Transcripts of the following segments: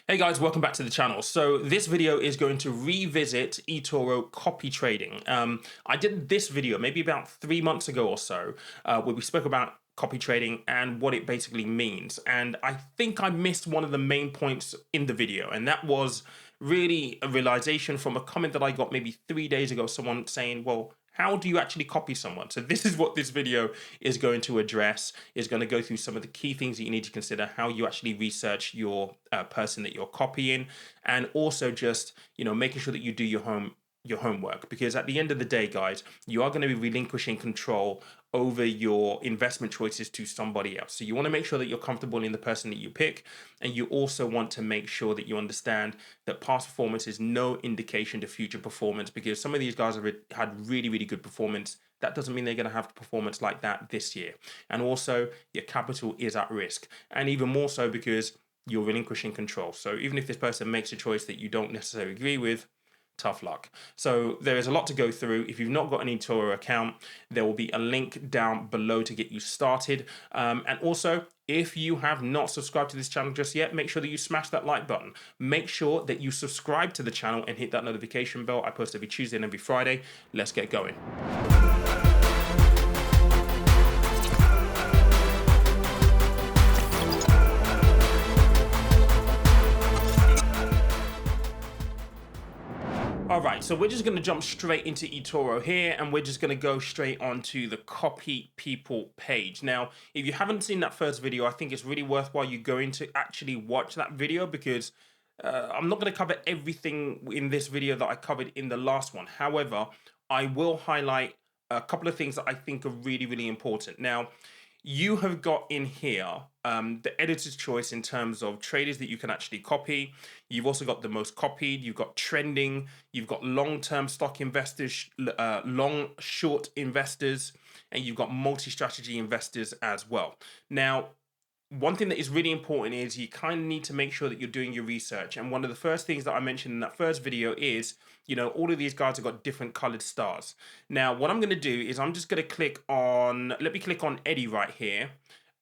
Hey guys, welcome back to the channel. So this video is going to revisit eToro copy trading. I did this video maybe about 3 months ago or so, where we spoke about copy trading and what it basically means. And I think I missed one of the main points in the video, and that was really a realization from a comment that I got maybe 3 days ago, someone saying, well, how do you actually copy someone? So this is what this video is going to address, is going to go through some of the key things that you need to consider, how you actually research your person that you're copying, and also just, making sure that you do your homework, because at the end of the day, guys, you are going to be relinquishing control over your investment choices to somebody else. So you want to make sure that you're comfortable in the person that you pick, and you also want to make sure that you understand that past performance is no indication to future performance, because some of these guys have had really, really good performance. That doesn't mean they're going to have performance like that this year. And also, your capital is at risk, and even more so because you're relinquishing control. So even if this person makes a choice that you don't necessarily agree with, tough luck. So there is a lot to go through. If you've not got an eToro account, there will be a link down below to get you started. And also, if you have not subscribed to this channel just yet, make sure that you smash that like button. Make sure that you subscribe to the channel and hit that notification bell. I post every Tuesday and every Friday. Let's get going. All right, so we're just going to jump straight into eToro here, and we're just going to go straight onto the copy people page. Now, if you haven't seen that first video, I think it's really worthwhile you going to actually watch that video, because I'm not going to cover everything in this video that I covered in the last one. However, I will highlight a couple of things that I think are really, really important. Now, you have got in here the editor's choice in terms of traders that you can actually copy. You've also got the most copied, you've got trending, you've got long-term stock investors, long short investors, and you've got multi-strategy investors as well. Now, one thing that is really important is you kind of need to make sure that you're doing your research. And one of the first things that I mentioned in that first video is, all of these guys have got different colored stars. Now, what I'm going to do is I'm just going to let me click on Eddie right here,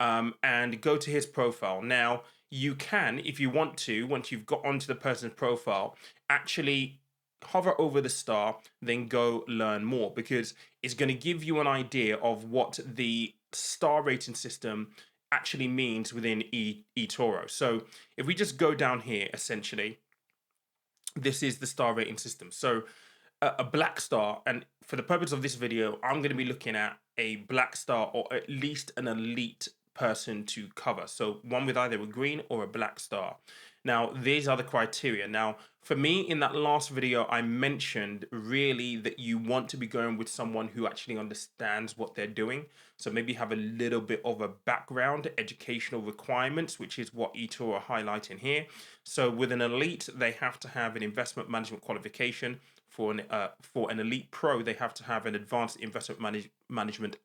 and go to his profile. Now, you can, if you want to, once you've got onto the person's profile, actually hover over the star, then go learn more, because it's going to give you an idea of what the star rating system actually means within eToro. So if we just go down here, essentially, this is the star rating system. So a black star, and for the purpose of this video, I'm going to be looking at a black star, or at least an elite person to cover. So one with either a green or a black star. Now, these are the criteria. Now, for me, in that last video, I mentioned really that you want to be going with someone who actually understands what they're doing. So maybe have a little bit of a background, educational requirements, which is what eToro are highlighting here. So with an elite, they have to have an investment management qualification. For an elite pro, they have to have an advanced investment management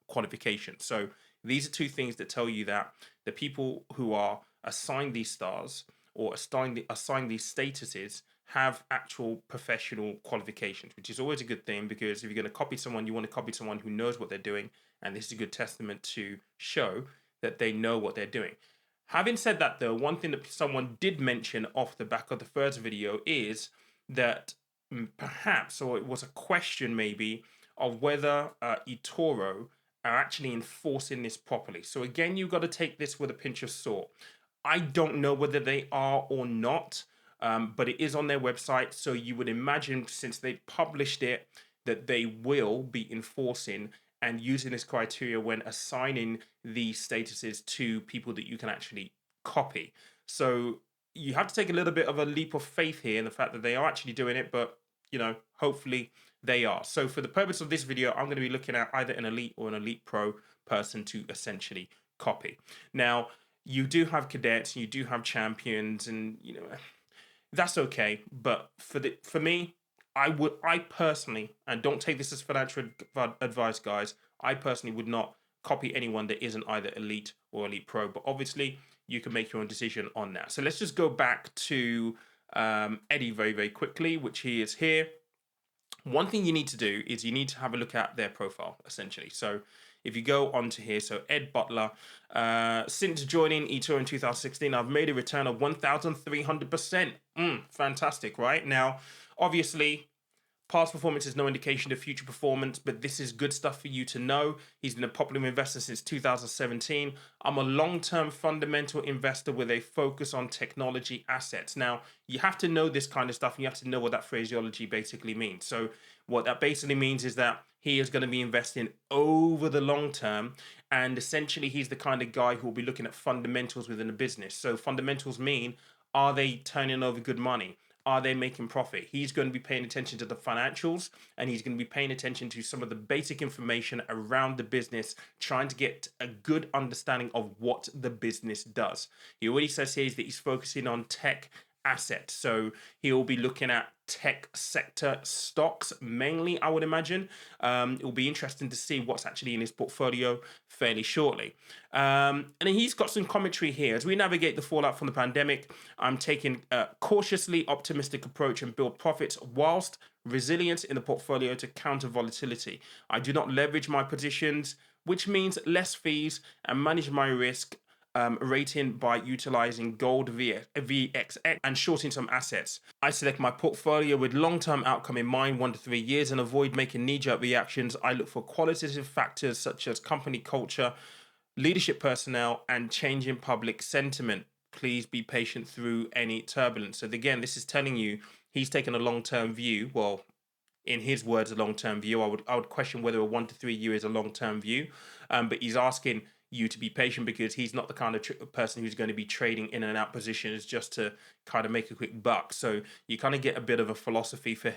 qualification. So these are two things that tell you that the people who are assigned these stars, or assigned these statuses, have actual professional qualifications, which is always a good thing, because if you're going to copy someone, you want to copy someone who knows what they're doing, and this is a good testament to show that they know what they're doing. Having said that, though, one thing that someone did mention off the back of the first video is that perhaps, or it was a question maybe, of whether eToro are actually enforcing this properly. So again, you've got to take this with a pinch of salt. I don't know whether they are or not, but it is on their website. So you would imagine, since they published it, that they will be enforcing and using this criteria when assigning these statuses to people that you can actually copy. So you have to take a little bit of a leap of faith here in the fact that they are actually doing it, but hopefully they are. So for the purpose of this video, I'm going to be looking at either an elite or an elite pro person to essentially copy. Now, you do have cadets, you do have champions, and that's okay. But for me, I personally, and don't take this as financial advice, guys, I personally would not copy anyone that isn't either elite or elite pro. But obviously, you can make your own decision on that. So let's just go back to Eddie very, very quickly, which he is here. One thing you need to do is you need to have a look at their profile, essentially. So if you go onto here, so Ed Butler, since joining eToro in 2016, I've made a return of 1,300%. Fantastic, right? Now, obviously, past performance is no indication of future performance, but this is good stuff for you to know. He's been a popular investor since 2017. I'm a long-term fundamental investor with a focus on technology assets. Now, you have to know this kind of stuff, and you have to know what that phraseology basically means. So what that basically means is that he is going to be investing over the long term, and essentially he's the kind of guy who will be looking at fundamentals within a business. So fundamentals mean, are they turning over good money? Are they making profit? He's going to be paying attention to the financials, and he's going to be paying attention to some of the basic information around the business, trying to get a good understanding of what the business does. He already says here that he's focusing on tech assets. So he'll be looking at tech sector stocks mainly, I would imagine. It will be interesting to see what's actually in his portfolio fairly shortly. And then he's got some commentary here. As we navigate the fallout from the pandemic, I'm taking a cautiously optimistic approach and build profits whilst resilience in the portfolio to counter volatility. I do not leverage my positions, which means less fees, and manage my risk rating by utilizing gold VXX and shorting some assets. I select my portfolio with long-term outcome in mind, 1 to 3 years, and avoid making knee-jerk reactions. I look for qualitative factors such as company culture, leadership personnel, and changing public sentiment. Please be patient through any turbulence. So again, this is telling you he's taken a long-term view. Well, in his words, a long-term view. I would question whether a 1 to 3 year is a long-term view, but he's asking you to be patient because he's not the kind of person who's going to be trading in and out positions just to kind of make a quick buck. So you kind of get a bit of a philosophy for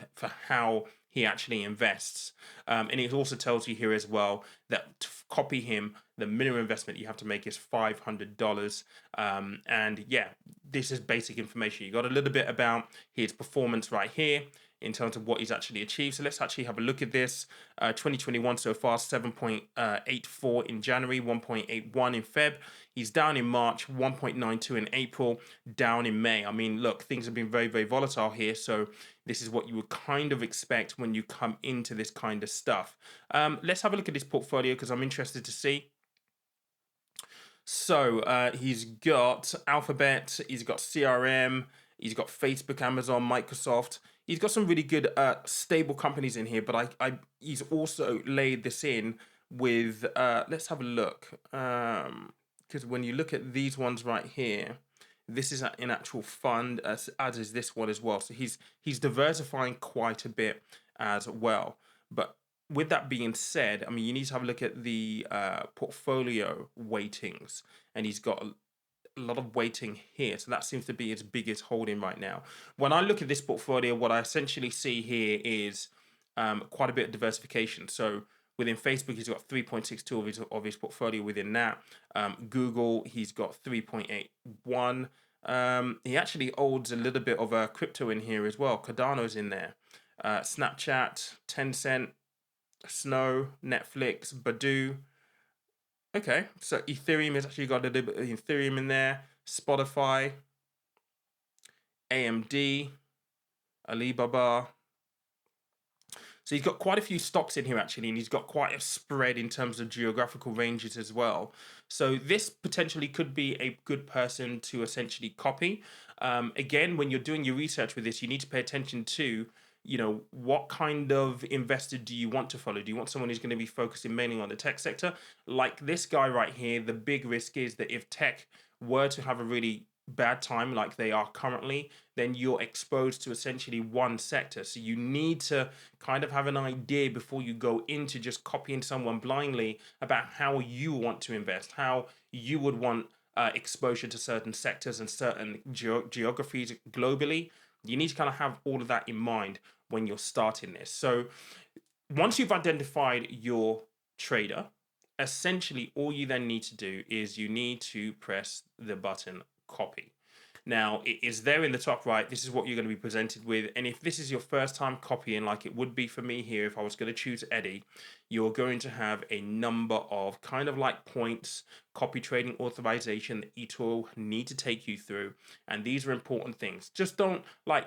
how he actually invests. And it also tells you here as well that to copy him, the minimum investment you have to make is $500. And yeah, this is basic information. You got a little bit about his performance right here in terms of what he's actually achieved. So let's actually have a look at this. 2021 so far, 7.84 in January, 1.81 in Feb. He's down in March, 1.92 in April, down in May. I mean, look, things have been very, very volatile here. So this is what you would kind of expect when you come into this kind of stuff. Let's have a look at this portfolio because I'm interested to see. So he's got Alphabet, he's got CRM, he's got Facebook, Amazon, Microsoft. He's got some really good stable companies in here, but he's also laid this in with let's have a look, because when you look at these ones right here, this is an actual fund, as is this one as well. So he's diversifying quite a bit as well. But with that being said, I mean, you need to have a look at the portfolio weightings, and he's got a lot of weighting here. So that seems to be his biggest holding right now. When I look at this portfolio, what I essentially see here is quite a bit of diversification. So within Facebook, he's got 3.62 of his portfolio within that. Google, he's got 3.81. He actually owns a little bit of a crypto in here as well. Cardano's in there. Snapchat, Tencent, Snow, Netflix, Badoo. Okay, so Ethereum has actually got a little bit of Ethereum in there. Spotify, AMD, Alibaba. So he's got quite a few stocks in here actually, and he's got quite a spread in terms of geographical ranges as well. So this potentially could be a good person to essentially copy. Again, when you're doing your research with this, you need to pay attention to, you know, what kind of investor do you want to follow? Do you want someone who's going to be focusing mainly on the tech sector? Like this guy right here, the big risk is that if tech were to have a really bad time like they are currently, then you're exposed to essentially one sector. So you need to kind of have an idea before you go into just copying someone blindly about how you want to invest, how you would want exposure to certain sectors and certain geographies globally. You need to kind of have all of that in mind when you're starting this. So once you've identified your trader, essentially all you then need to do is you need to press the button copy. Now it is there in the top right. This is what you're going to be presented with. And if this is your first time copying, like it would be for me here, if I was going to choose Eddie, you're going to have a number of kind of like points, copy trading authorization that eToro need to take you through. And these are important things. Just don't like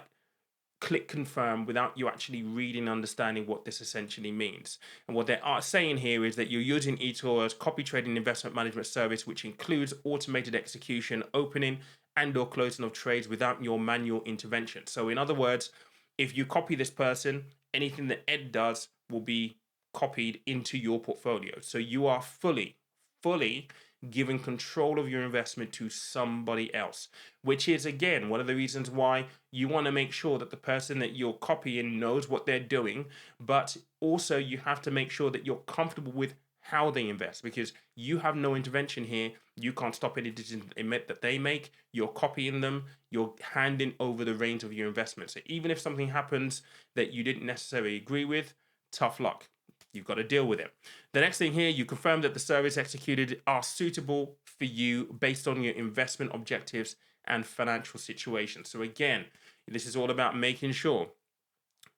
click confirm without you actually reading and understanding what this essentially means. And what they are saying here is that you're using eToro's copy trading investment management service, which includes automated execution, opening and or closing of trades without your manual intervention. So in other words, if you copy this person, anything that Ed does will be copied into your portfolio. So you are fully giving control of your investment to somebody else, which is again one of the reasons why you want to make sure that the person that you're copying knows what they're doing, but also you have to make sure that you're comfortable with how they invest, because you have no intervention here. You can't stop any decision that they make. You're copying them. You're handing over the reins of your investment. So even if something happens that you didn't necessarily agree with, tough luck. You've got to deal with it. The next thing here, you confirm that the service executed are suitable for you based on your investment objectives and financial situation. So again, this is all about making sure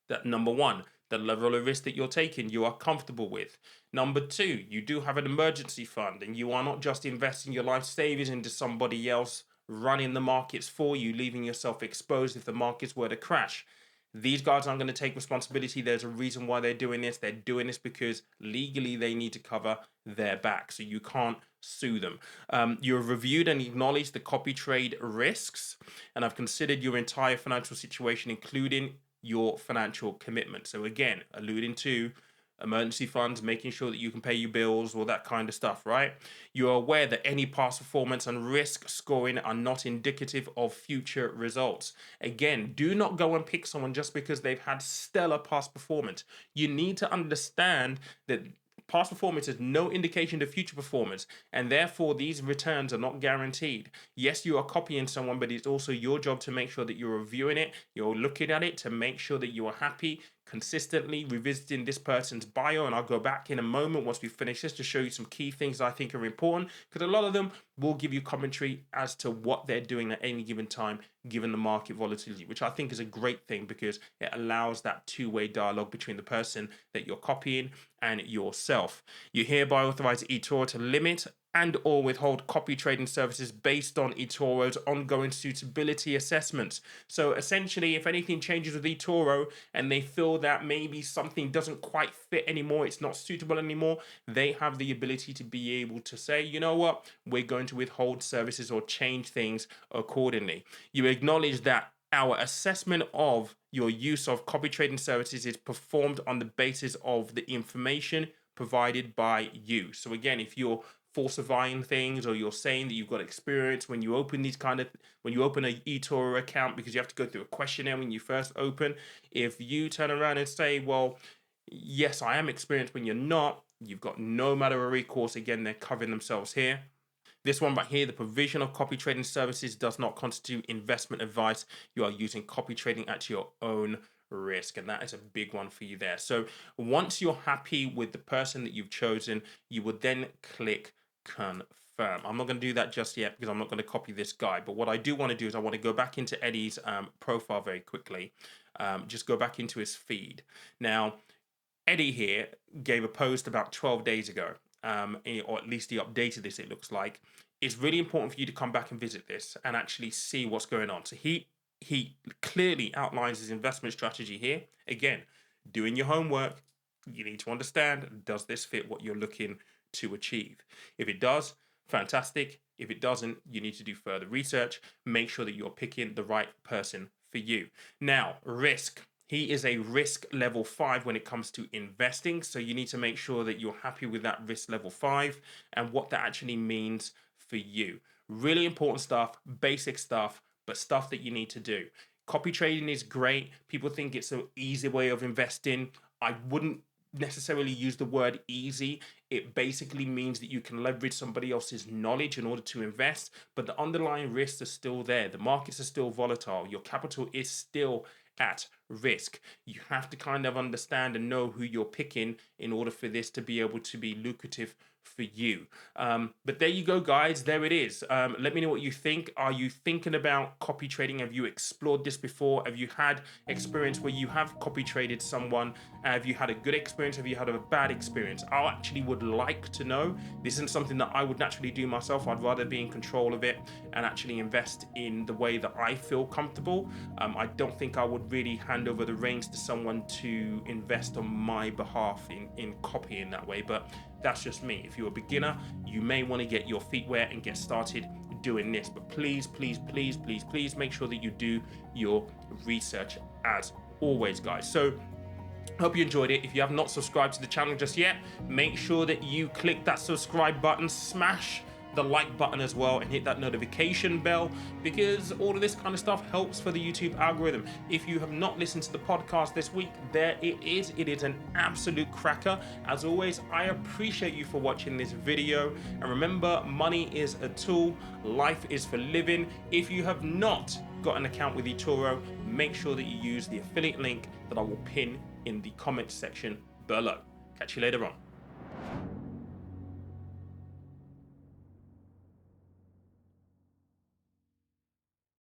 that number one, the level of risk that you're taking, you are comfortable with. Number two, you do have an emergency fund and you are not just investing your life savings into somebody else running the markets for you, leaving yourself exposed if the markets were to crash. These guys aren't going to take responsibility. There's a reason why they're doing this. They're doing this because legally they need to cover their back. So you can't sue them. You've reviewed and acknowledged the copy trade risks, and I've considered your entire financial situation, including your financial commitment. So again, alluding to emergency funds, making sure that you can pay your bills, all that kind of stuff, right? You're aware that any past performance and risk scoring are not indicative of future results. Again, do not go and pick someone just because they've had stellar past performance. You need to understand that past performance is no indication to future performance, and therefore these returns are not guaranteed. Yes, you are copying someone, but it's also your job to make sure that you're reviewing it, you're looking at it to make sure that you are happy, consistently revisiting this person's bio. And I'll go back in a moment once we finish this to show you some key things I think are important, because a lot of them will give you commentary as to what they're doing at any given time, given the market volatility, which I think is a great thing because it allows that two-way dialogue between the person that you're copying and yourself. You hereby authorize eToro to limit and or withhold copy trading services based on eToro's ongoing suitability assessments. So essentially, if anything changes with eToro and they feel that maybe something doesn't quite fit anymore, it's not suitable anymore, they have the ability to be able to say, you know what, we're going to withhold services or change things accordingly. You acknowledge that our assessment of your use of copy trading services is performed on the basis of the information provided by you. So again, if you're falsifying things or you're saying that you've got experience when you open when you open an eToro account, because you have to go through a questionnaire when you first open, if you turn around and say, well, yes, I am experienced, when you're not, you've got no matter of recourse. Again, they're covering themselves here. This one right here, the provision of copy trading services does not constitute investment advice. You are using copy trading at your own risk, and that is a big one for you there. So once you're happy with the person that you've chosen, you would then click confirm. I'm not going to do that just yet because I'm not going to copy this guy, but what I do want to do is I want to go back into Eddie's profile very quickly. Just go back into his feed. Now, Eddie here gave a post about 12 days ago, or at least he updated this, it looks like. It's really important for you to come back and visit this and actually see what's going on. So he clearly outlines his investment strategy here. Again, doing your homework, you need to understand, does this fit what you're looking to achieve? If it does, fantastic. If it doesn't, you need to do further research. Make sure that you're picking the right person for you. Now, risk. He is a risk level 5 when it comes to investing. So you need to make sure that you're happy with that risk level 5 and what that actually means for you. Really important stuff, basic stuff, but stuff that you need to do. Copy trading is great. People think it's an easy way of investing. I wouldn't necessarily use the word easy. It basically means that you can leverage somebody else's knowledge in order to invest, but the underlying risks are still there. The markets are still volatile. Your capital is still at risk. You have to kind of understand and know who you're picking in order for this to be able to be lucrative for you. But there you go, guys. There it is. Let me know what you think. Are you thinking about copy trading? Have you explored this before? Have you had experience where you have copy traded someone? Have you had a good experience? Have you had a bad experience? I actually would like to know. This isn't something that I would naturally do myself. I'd rather be in control of it and actually invest in the way that I feel comfortable. I don't think I would really hand over the reins to someone to invest on my behalf in copying that way, but that's just me. If you're a beginner, you may want to get your feet wet and get started doing this, but please, please, please, please, please make sure that you do your research as always, guys. So hope you enjoyed it. If you have not subscribed to the channel just yet, make sure that you click that subscribe button, smash the like button as well, and hit that notification bell, because all of this kind of stuff helps for the YouTube algorithm. If you have not listened to the podcast this week, there it is. It is an absolute cracker. As always, I appreciate you for watching this video, and remember, money is a tool, life is for living. If you have not got an account with eToro, make sure that you use the affiliate link that I will pin in the comment section below. Catch you later on.